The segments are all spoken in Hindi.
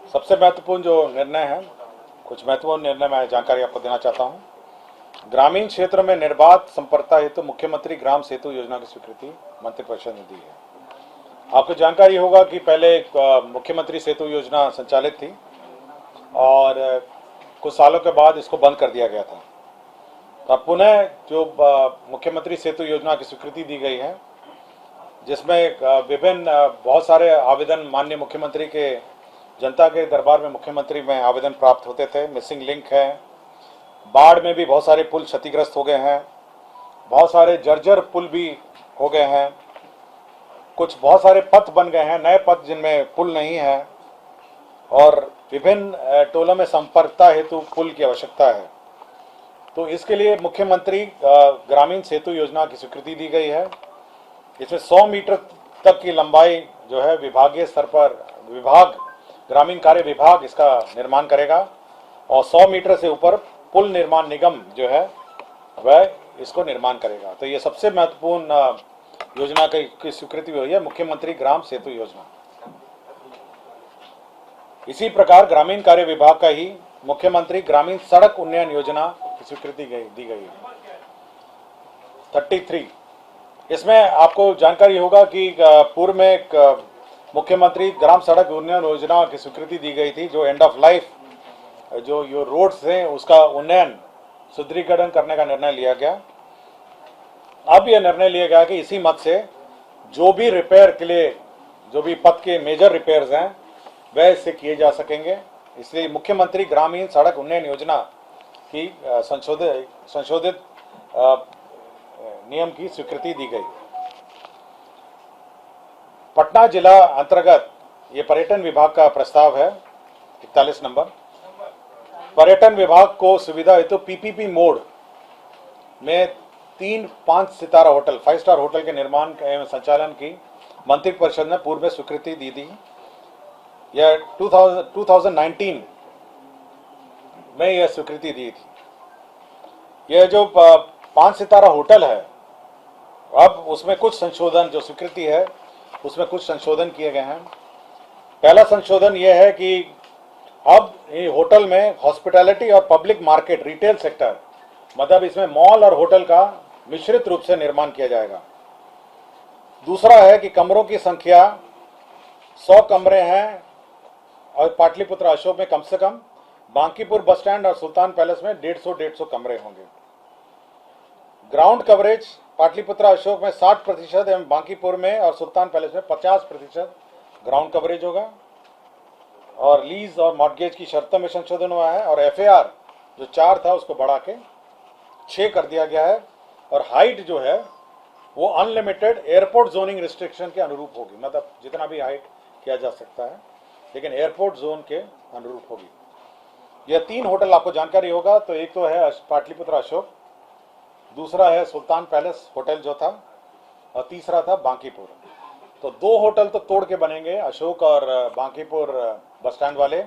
सबसे महत्वपूर्ण जो निर्णय है, कुछ महत्वपूर्ण निर्णय मैं जानकारी आपको देना चाहता हूं। ग्रामीण क्षेत्र में निर्बाध संपर्कता हेतु मुख्यमंत्री ग्राम सेतु योजना की स्वीकृति मंत्रिपरिषद ने दी है। आपको जानकारी होगा कि पहले मुख्यमंत्री सेतु योजना संचालित थी और कुछ सालों के बाद इसको बंद कर दिया गया था। तो अब पुनः जो मुख्यमंत्री सेतु योजना की स्वीकृति दी गई है, जिसमें विभिन्न बहुत सारे आवेदन माननीय मुख्यमंत्री के जनता के दरबार में मुख्यमंत्री में आवेदन प्राप्त होते थे। मिसिंग लिंक है, बाढ़ में भी बहुत सारे पुल क्षतिग्रस्त हो गए हैं, बहुत सारे जर्जर पुल भी हो गए हैं, कुछ बहुत सारे पथ बन गए हैं, नए पथ जिनमें पुल नहीं है, और विभिन्न टोलों में संपर्कता हेतु पुल की आवश्यकता है। तो इसके लिए मुख्यमंत्री ग्रामीण सेतु योजना की स्वीकृति दी गई है। इसमें 100 मीटर तक की लंबाई जो है विभागीय स्तर पर ग्रामीण कार्य विभाग इसका निर्माण करेगा, और 100 मीटर से ऊपर पुल निर्माण निगम जो है वह इसको निर्माण करेगा। तो ये सबसे महत्वपूर्ण योजना की स्वीकृति हुई है, मुख्यमंत्री ग्राम सेतु योजना। इसी प्रकार ग्रामीण कार्य विभाग का ही मुख्यमंत्री ग्रामीण सड़क उन्नयन योजना की स्वीकृति दी गई है 33। इसमें आपको जानकारी होगा कि पूर्व में एक मुख्यमंत्री ग्राम सड़क उन्नयन योजना की स्वीकृति दी गई थी, जो एंड ऑफ लाइफ जो रोड्स हैं उसका उन्नयन सुदृढ़ीकरण करने का निर्णय लिया गया। अब यह निर्णय लिया गया कि इसी मत से जो भी रिपेयर के लिए, जो भी पथ के मेजर रिपेयर्स हैं वह इससे किए जा सकेंगे। इसलिए मुख्यमंत्री ग्रामीण सड़क उन्नयन योजना की संशोधित नियम की स्वीकृति दी गई। पटना जिला अंतर्गत ये पर्यटन विभाग का प्रस्ताव है 41 नंबर। पर्यटन विभाग को सुविधा हेतु पीपीपी मोड में 3-5 सितारा होटल, 5 स्टार होटल के निर्माण एवं संचालन की मंत्रिपरिषद ने पूर्व में स्वीकृति दी थी। यह 2019 में यह स्वीकृति दी थी। यह जो 5 सितारा होटल है, अब उसमें कुछ संशोधन, जो स्वीकृति है उसमें कुछ संशोधन किए गए हैं। पहला संशोधन यह है कि अब ये होटल में हॉस्पिटैलिटी और पब्लिक मार्केट रिटेल सेक्टर, मतलब इसमें मॉल और होटल का मिश्रित रूप से निर्माण किया जाएगा। दूसरा है कि कमरों की संख्या 100 कमरे हैं और पाटलिपुत्र अशोक में कम से कम, बांकीपुर बस स्टैंड और सुल्तान पैलेस में 150 कमरे होंगे। ग्राउंड कवरेज पाटलिपुत्र अशोक में 60% एवं बांकीपुर में और सुल्तान पैलेस में 50% ग्राउंड कवरेज होगा। और लीज और मॉर्गेज की शर्तों में संशोधन हुआ है, और एफएआर जो 4 था उसको बढ़ा के 6 कर दिया गया है। और हाइट जो है वो अनलिमिटेड एयरपोर्ट जोनिंग रिस्ट्रिक्शन के अनुरूप होगी, मतलब जितना भी हाइट किया जा सकता है, लेकिन एयरपोर्ट जोन के अनुरूप होगी। यह 3 होटल आपको जानकारी होगा, तो एक तो है पाटलिपुत्र अशोक, दूसरा है सुल्तान पैलेस होटल जो था, और तीसरा था बांकीपुर। तो 2 होटल तो तोड़ के बनेंगे, अशोक और बांकीपुर बस स्टैंड वाले,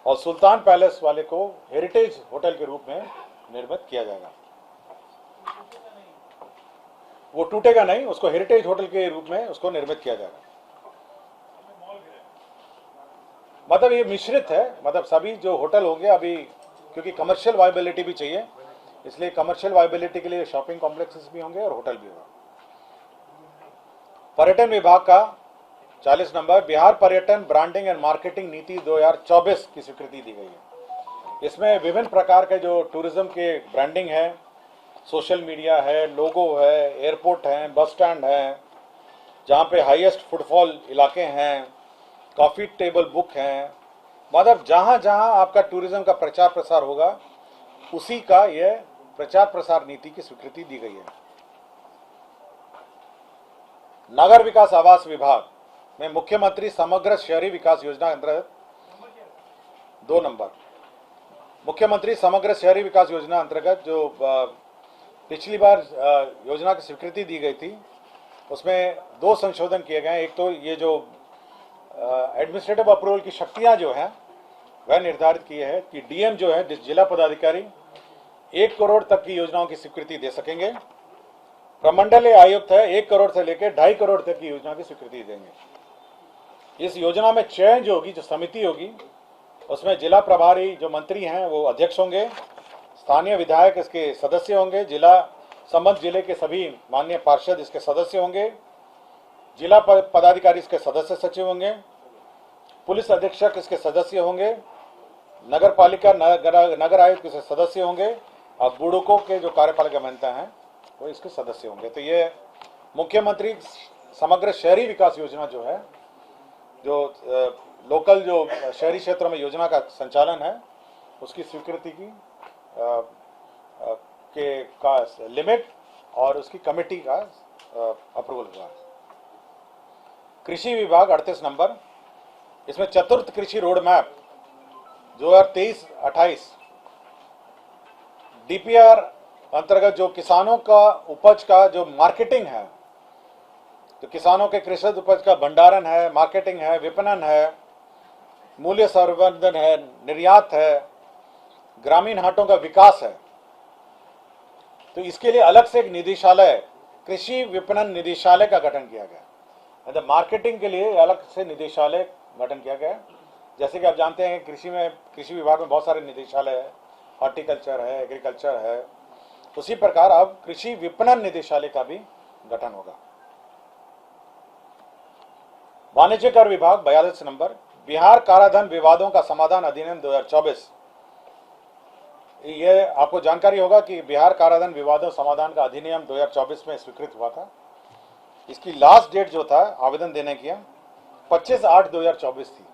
और सुल्तान पैलेस वाले को हेरिटेज होटल के रूप में निर्मित किया जाएगा। वो टूटेगा नहीं, उसको हेरिटेज होटल के रूप में उसको निर्मित किया जाएगा। मतलब ये मिश्रित है, मतलब सभी जो होटल होंगे अभी, क्योंकि कमर्शियल वायबिलिटी भी चाहिए, इसलिए कमर्शियल वायबिलिटी के लिए शॉपिंग कॉम्प्लेक्सेस भी होंगे और होटल भी होगा। पर्यटन विभाग का 40 नंबर, बिहार पर्यटन ब्रांडिंग एंड मार्केटिंग नीति 2024 की स्वीकृति दी गई है। इसमें विभिन्न प्रकार के जो टूरिज्म के ब्रांडिंग है, सोशल मीडिया है, लोगो है, एयरपोर्ट है, बस स्टैंड है, जहाँ पे हाईएस्ट फुटफॉल इलाके हैं, कॉफ़ी टेबल बुक हैं, मतलब जहाँ जहाँ आपका टूरिज्म का प्रचार प्रसार होगा उसी का यह प्रचार प्रसार नीति की स्वीकृति दी गई है। नगर विकास आवास विभाग में मुख्यमंत्री समग्र शहरी विकास योजना के अंतर्गत 2 नंबर, मुख्यमंत्री समग्र शहरी विकास योजना अंतर्गत जो पिछली बार योजना की स्वीकृति दी गई थी, उसमें 2 संशोधन किए गए हैं। एक तो ये जो एडमिनिस्ट्रेटिव अप्रूवल की शक्तियां जो हैं वह निर्धारित की है कि डीएम जो है, जिला पदाधिकारी 1 करोड़ तक की योजनाओं की स्वीकृति दे सकेंगे। प्रमंडलीय आयुक्त है 1 करोड़ से लेकर 2.5 करोड़ तक की योजना की स्वीकृति देंगे। इस योजना में चयन जो होगी, जो समिति होगी, उसमें जिला प्रभारी जो मंत्री हैं वो अध्यक्ष होंगे, स्थानीय विधायक इसके सदस्य होंगे, जिला संबंध जिले के सभी माननीय पार्षद इसके सदस्य होंगे, जिला पदाधिकारी इसके सदस्य सचिव होंगे, पुलिस अधीक्षक इसके सदस्य होंगे, नगर पालिका नगर आयुक्त इसके सदस्य होंगे और बुडुको के जो कार्यपालिका अभियंता हैं वो इसके सदस्य होंगे। तो ये मुख्यमंत्री समग्र शहरी विकास योजना जो है, जो लोकल जो शहरी क्षेत्रों में योजना का संचालन है, उसकी स्वीकृति की का लिमिट और उसकी कमेटी का अप्रूवल हुआ। कृषि विभाग 38 नंबर, इसमें चतुर्थ कृषि रोड मैप 2023-28 डीपीआर अंतर्गत जो किसानों का उपज का जो मार्केटिंग है, तो किसानों के कृषि उपज का भंडारण है, मार्केटिंग है, विपणन है, मूल्य संवर्धन है, निर्यात है, ग्रामीण हाटों का विकास है। तो इसके लिए अलग से एक निदेशालय, कृषि विपणन निदेशालय का गठन किया गया। मतलब मार्केटिंग के लिए अलग से निदेशालय गठन किया गया। जैसे कि आप जानते हैं कृषि विभाग में बहुत सारे निदेशालय है, हॉर्टिकल्चर है, एग्रीकल्चर है, उसी प्रकार अब कृषि विपणन निदेशालय का भी गठन होगा। वाणिज्य कर विभाग 42 नंबर, बिहार काराधन विवादों का समाधान अधिनियम 2024। ये आपको जानकारी होगा कि बिहार काराधन विवादों समाधान का अधिनियम 2024 में स्वीकृत हुआ था। इसकी लास्ट डेट जो था आवेदन देने की 25/8/2024 थी।